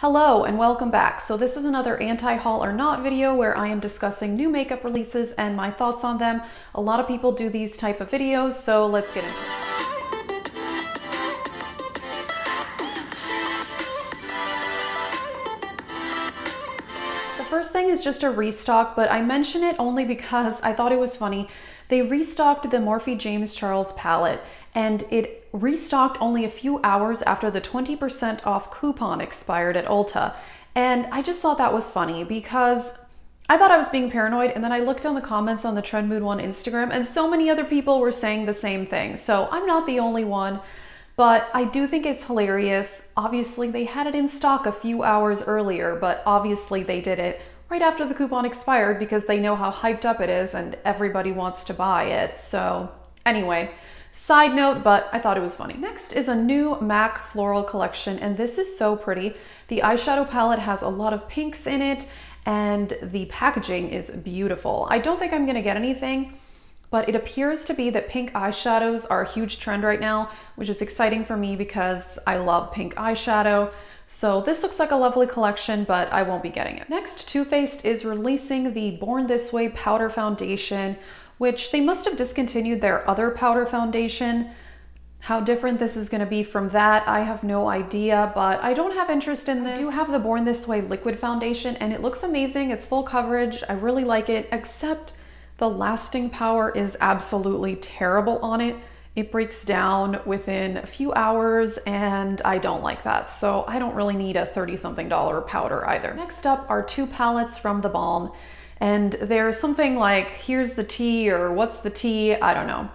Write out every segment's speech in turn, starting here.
Hello and welcome back. So this is another anti-haul or not video where I am discussing new makeup releases and my thoughts on them. A lot of people do these type of videos, so let's get into it. The first thing is just a restock, but I mention it only because I thought it was funny. They restocked the Morphe James Charles palette, and it restocked only a few hours after the 20% off coupon expired at Ulta. And I just thought that was funny because I thought I was being paranoid, and then I looked on the comments on the Trend Mood One Instagram and so many other people were saying the same thing. So I'm not the only one, but I do think it's hilarious. Obviously they had it in stock a few hours earlier, but obviously they did it right after the coupon expired because they know how hyped up it is and everybody wants to buy it. So anyway, side note, but I thought it was funny. Next is a new MAC floral collection, and this is so pretty. The eyeshadow palette has a lot of pinks in it, and the packaging is beautiful. I don't think I'm gonna get anything, but it appears to be that pink eyeshadows are a huge trend right now, which is exciting for me because I love pink eyeshadow. So this looks like a lovely collection, but I won't be getting it. Next, Too Faced is releasing the Born This Way powder foundation, which they must have discontinued their other powder foundation. How different this is gonna be from that, I have no idea, but I don't have interest in this. I do have the Born This Way liquid foundation, and it looks amazing. It's full coverage. I really like it, except the lasting power is absolutely terrible on it. It breaks down within a few hours, and I don't like that. So I don't really need a $30-something powder either. Next up are two palettes from The Balm. And there's something like, here's the tea, or what's the tea? I don't know.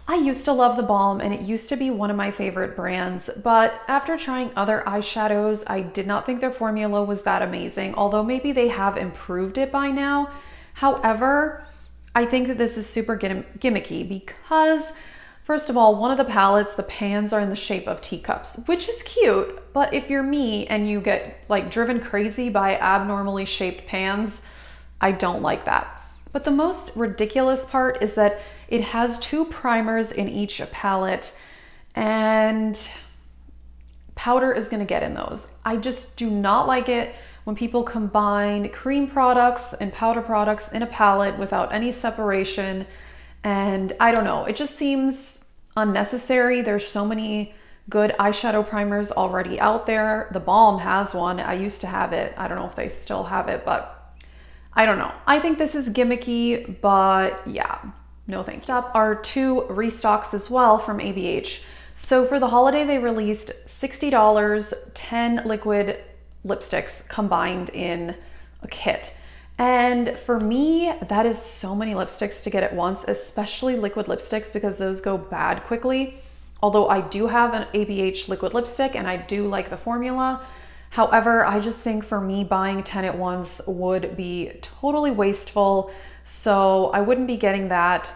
I used to love The Balm, and it used to be one of my favorite brands, but after trying other eyeshadows, I did not think their formula was that amazing, although maybe they have improved it by now. However, I think that this is super gimmicky because, first of all, one of the palettes, the pans are in the shape of teacups, which is cute, but if you're me and you get like driven crazy by abnormally shaped pans, I don't like that. But the most ridiculous part is that it has two primers in each palette, and powder is gonna get in those. I just do not like it when people combine cream products and powder products in a palette without any separation. And I don't know, it just seems unnecessary. There's so many good eyeshadow primers already out there. The Balm has one. I used to have it. I don't know if they still have it, but I don't know. I think this is gimmicky, but yeah, no thanks. Next up are two restocks as well from ABH. So for the holiday, they released $60, 10 liquid lipsticks combined in a kit. And for me, that is so many lipsticks to get at once, especially liquid lipsticks, because those go bad quickly. Although I do have an ABH liquid lipstick and I do like the formula. However, I just think for me, buying 10 at once would be totally wasteful. So I wouldn't be getting that.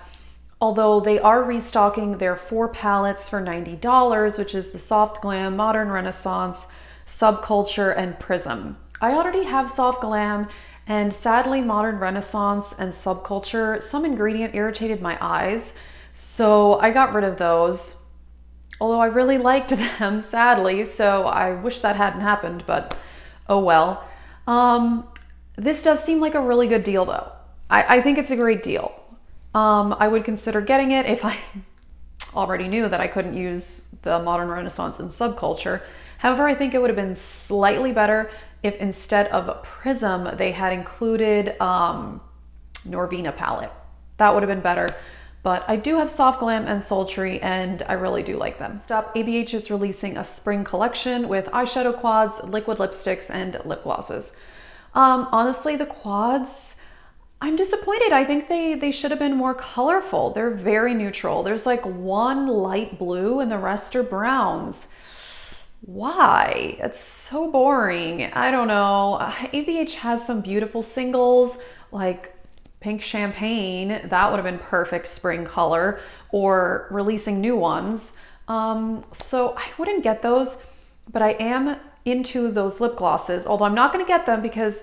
Although they are restocking their 4 palettes for $90, which is the Soft Glam, Modern Renaissance, Subculture, and Prism. I already have Soft Glam, and sadly Modern Renaissance and Subculture, some ingredient irritated my eyes, so I got rid of those. Although I really liked them, sadly, so I wish that hadn't happened, but oh well. This does seem like a really good deal though. I think it's a great deal. I would consider getting it if I already knew that I couldn't use the Modern Renaissance and Subculture. However, I think it would have been slightly better if instead of Prism, they had included Norvina palette. That would have been better. But I do have Soft Glam and Sultry, and I really do like them. Next up, ABH is releasing a spring collection with eyeshadow quads, liquid lipsticks, and lip glosses. Honestly, the quads, I'm disappointed. I think they should have been more colorful. They're very neutral. There's like one light blue and the rest are browns. Why? It's so boring. I don't know. ABH has some beautiful singles like Pink Champagne. That would have been perfect spring color, or releasing new ones. So I wouldn't get those, but I am into those lip glosses, although I'm not going to get them because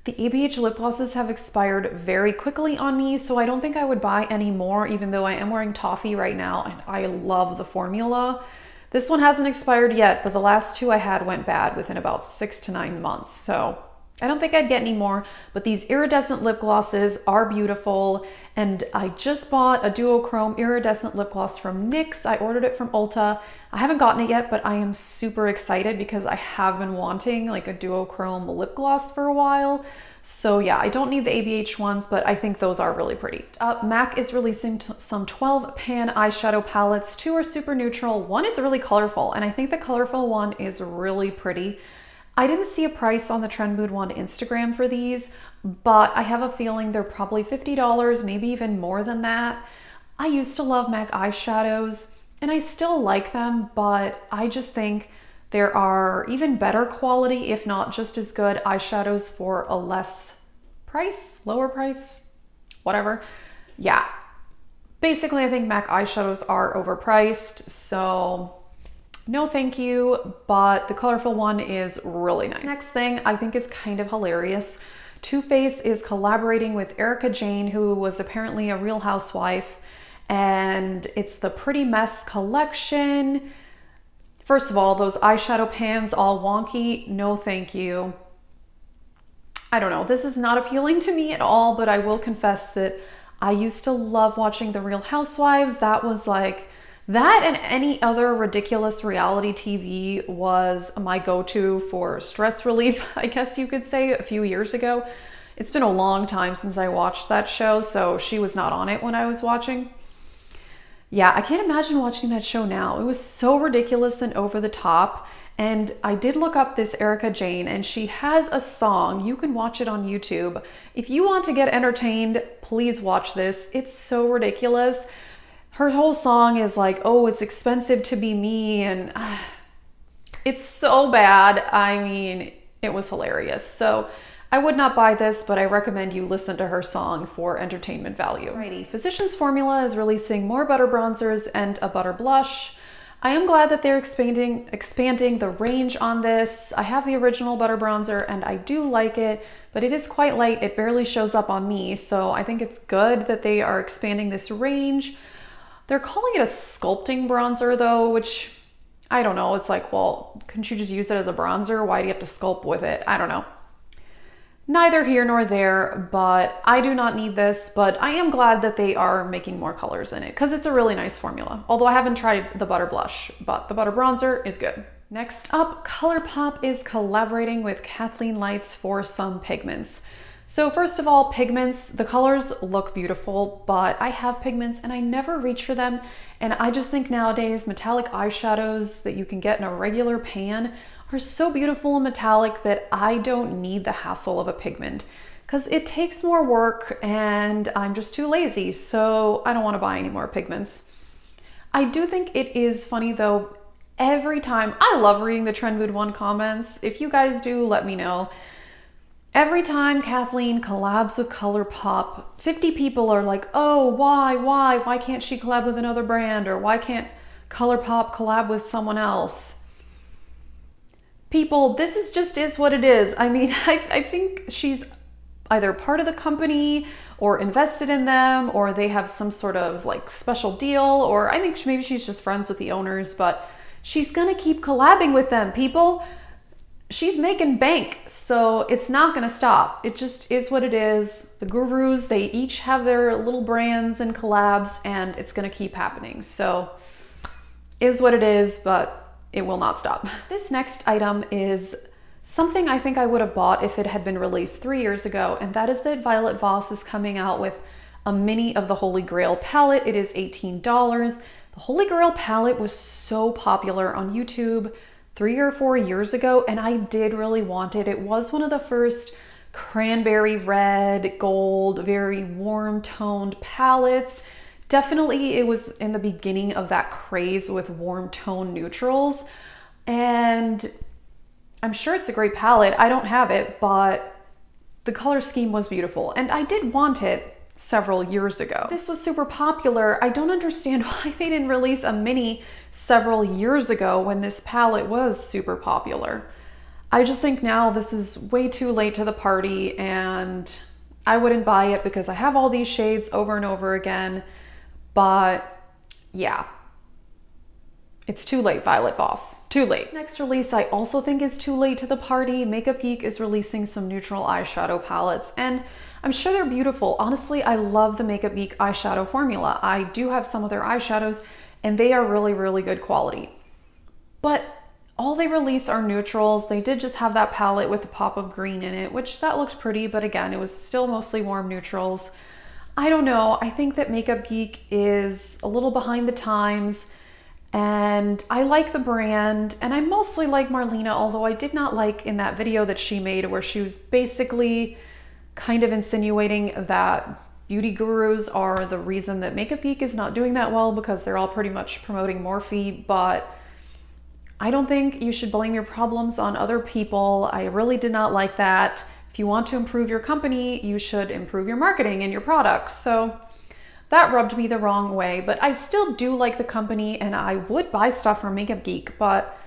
the ABH lip glosses have expired very quickly on me, so I don't think I would buy any more, even though I am wearing Toffee right now and I love the formula. This one hasn't expired yet, but the last two I had went bad within about 6 to 9 months. So I don't think I'd get any more, but these iridescent lip glosses are beautiful. And I just bought a duochrome iridescent lip gloss from NYX. I ordered it from Ulta. I haven't gotten it yet, but I am super excited because I have been wanting like a duochrome lip gloss for a while. So yeah, I don't need the ABH ones, but I think those are really pretty. MAC is releasing some 12 pan eyeshadow palettes. 2 are super neutral. 1 is really colorful, and I think the colorful one is really pretty. I didn't see a price on the Trend Mood Wand Instagram for these, but I have a feeling they're probably $50, maybe even more than that. I used to love MAC eyeshadows, and I still like them, but I just think there are even better quality, if not just as good, eyeshadows for a lower price, whatever. Yeah, basically I think MAC eyeshadows are overpriced, so no thank you, but the colorful one is really nice. Next thing I think is kind of hilarious. Too Faced is collaborating with Erica Jane, who was apparently a Real Housewife, and it's the Pretty Mess collection. First of all, those eyeshadow pans all wonky, no thank you. I don't know, this is not appealing to me at all, but I will confess that I used to love watching The Real Housewives. That was like, that and any other ridiculous reality TV was my go-to for stress relief, I guess you could say, a few years ago. It's been a long time since I watched that show, so she was not on it when I was watching. Yeah, I can't imagine watching that show now. It was so ridiculous and over the top. And I did look up this Erica Jane, and she has a song. You can watch it on YouTube. If you want to get entertained, please watch this. It's so ridiculous. Her whole song is like, oh, it's expensive to be me, and it's so bad. I mean, it was hilarious. So I would not buy this, but I recommend you listen to her song for entertainment value. Alrighty, Physicians Formula is releasing more butter bronzers and a butter blush. I am glad that they're expanding the range on this. I have the original butter bronzer and I do like it, but it is quite light. It barely shows up on me, so I think it's good that they are expanding this range. They're calling it a sculpting bronzer though, which I don't know. It's like, well, couldn't you just use it as a bronzer? Why do you have to sculpt with it? I don't know. Neither here nor there, but I do not need this, but I am glad that they are making more colors in it because it's a really nice formula. Although I haven't tried the butter blush, but the butter bronzer is good. Next up, Colourpop is collaborating with Kathleen Lights for some pigments. So first of all, pigments, the colors look beautiful, but I have pigments and I never reach for them. And I just think nowadays metallic eyeshadows that you can get in a regular pan are so beautiful and metallic that I don't need the hassle of a pigment because it takes more work and I'm just too lazy. So I don't want to buy any more pigments. I do think it is funny though, every time, I love reading the Trend Mood One comments. If you guys do, let me know. Every time Kathleen collabs with Colourpop, 50 people are like, oh, why can't she collab with another brand? Or why can't Colourpop collab with someone else? People, this is what it is. I mean, I think she's either part of the company or invested in them, or they have some sort of like special deal, or I think maybe she's just friends with the owners, but she's gonna keep collabing with them, people. She's making bank, so it's not gonna stop. It just is what it is. The gurus, they each have their little brands and collabs, and it's gonna keep happening. So, is what it is, but it will not stop. This next item is something I think I would have bought if it had been released 3 years ago, and that is that Violet Voss is coming out with a mini of the Holy Grail palette. It is $18. The Holy Grail palette was so popular on YouTube 3 or 4 years ago, and I did really want it. It was one of the first cranberry red, gold, very warm toned palettes. Definitely it was in the beginning of that craze with warm tone neutrals, and I'm sure it's a great palette. I don't have it, but the color scheme was beautiful, and I did want it several years ago. This was super popular. I don't understand why they didn't release a mini several years ago when this palette was super popular. I just think now this is way too late to the party, and I wouldn't buy it because I have all these shades over and over again. But yeah, It's too late, Violet Voss. Too late. Next release I also think is too late to the party. Makeup Geek is releasing some neutral eyeshadow palettes, and I'm sure they're beautiful. Honestly, I love the Makeup Geek eyeshadow formula. I do have some of their eyeshadows, and they are really, really good quality. But all they release are neutrals. They did just have that palette with a pop of green in it, which that looked pretty, but again, it was still mostly warm neutrals. I don't know. I think that Makeup Geek is a little behind the times. And I like the brand, and I mostly like Marlena, although I did not like in that video that she made where she was basically kind of insinuating that beauty gurus are the reason that Makeup Geek is not doing that well because they're all pretty much promoting Morphe, but I don't think you should blame your problems on other people. I really did not like that. If you want to improve your company, you should improve your marketing and your products. So that rubbed me the wrong way, but I still do like the company and I would buy stuff from Makeup Geek, but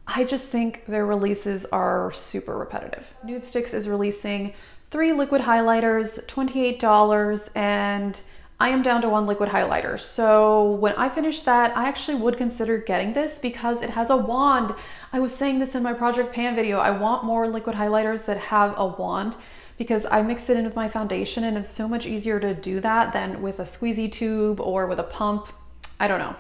I just think their releases are super repetitive. Nude Sticks is releasing 3 liquid highlighters, $28, and I am down to 1 liquid highlighter. So when I finish that, I actually would consider getting this because it has a wand. I was saying this in my Project Pan video. I want more liquid highlighters that have a wand, because I mix it in with my foundation and it's so much easier to do that than with a squeezy tube or with a pump. I don't know.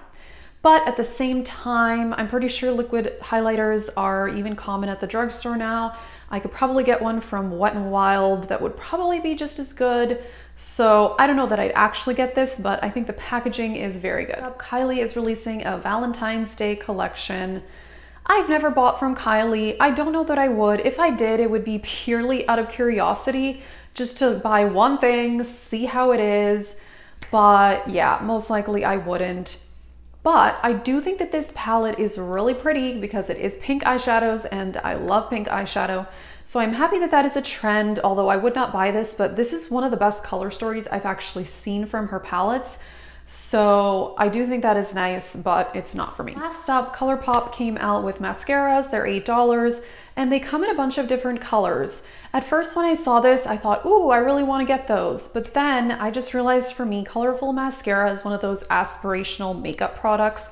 But at the same time, I'm pretty sure liquid highlighters are even common at the drugstore now. I could probably get one from Wet n Wild that would probably be just as good. So I don't know that I'd actually get this, but I think the packaging is very good. Kylie is releasing a Valentine's Day collection. I've never bought from Kylie. I don't know that I would. If I did, it would be purely out of curiosity, just to buy one thing, see how it is. But yeah, most likely I wouldn't. But I do think that this palette is really pretty because it is pink eyeshadows and I love pink eyeshadow. So I'm happy that that is a trend, although I would not buy this, but this is one of the best color stories I've actually seen from her palettes. So I do think that is nice, but it's not for me. Last up, Colourpop came out with mascaras. They're $8 and they come in a bunch of different colors. At first when I saw this, I thought, ooh, I really want to get those. But then I just realized for me, colorful mascara is one of those aspirational makeup products.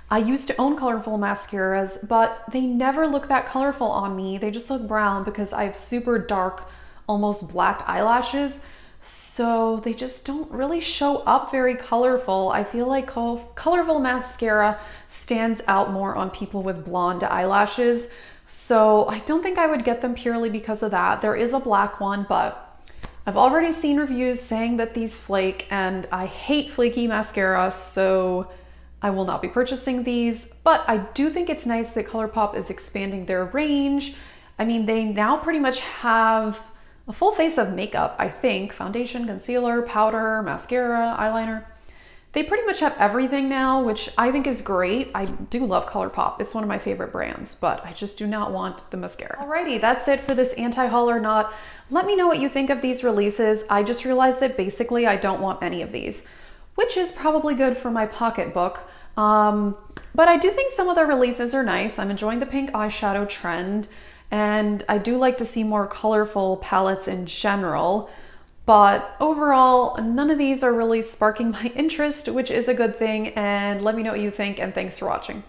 I used to own colorful mascaras, but they never look that colorful on me. They just look brown because I have super dark, almost black eyelashes. So they just don't really show up very colorful. I feel like colorful mascara stands out more on people with blonde eyelashes. So I don't think I would get them purely because of that. There is a black one, but I've already seen reviews saying that these flake and I hate flaky mascara, so I will not be purchasing these. But I do think it's nice that Colourpop is expanding their range. I mean, they now pretty much have a full face of makeup, I think. Foundation, concealer, powder, mascara, eyeliner. They pretty much have everything now, which I think is great. I do love Colourpop. It's one of my favorite brands, but I just do not want the mascara. Alrighty, that's it for this anti-haul or not. Let me know what you think of these releases. I just realized that basically I don't want any of these, which is probably good for my pocketbook. But I do think some of the releases are nice. I'm enjoying the pink eyeshadow trend. And I do like to see more colorful palettes in general, but overall, none of these are really sparking my interest, which is a good thing. And let me know what you think, and thanks for watching.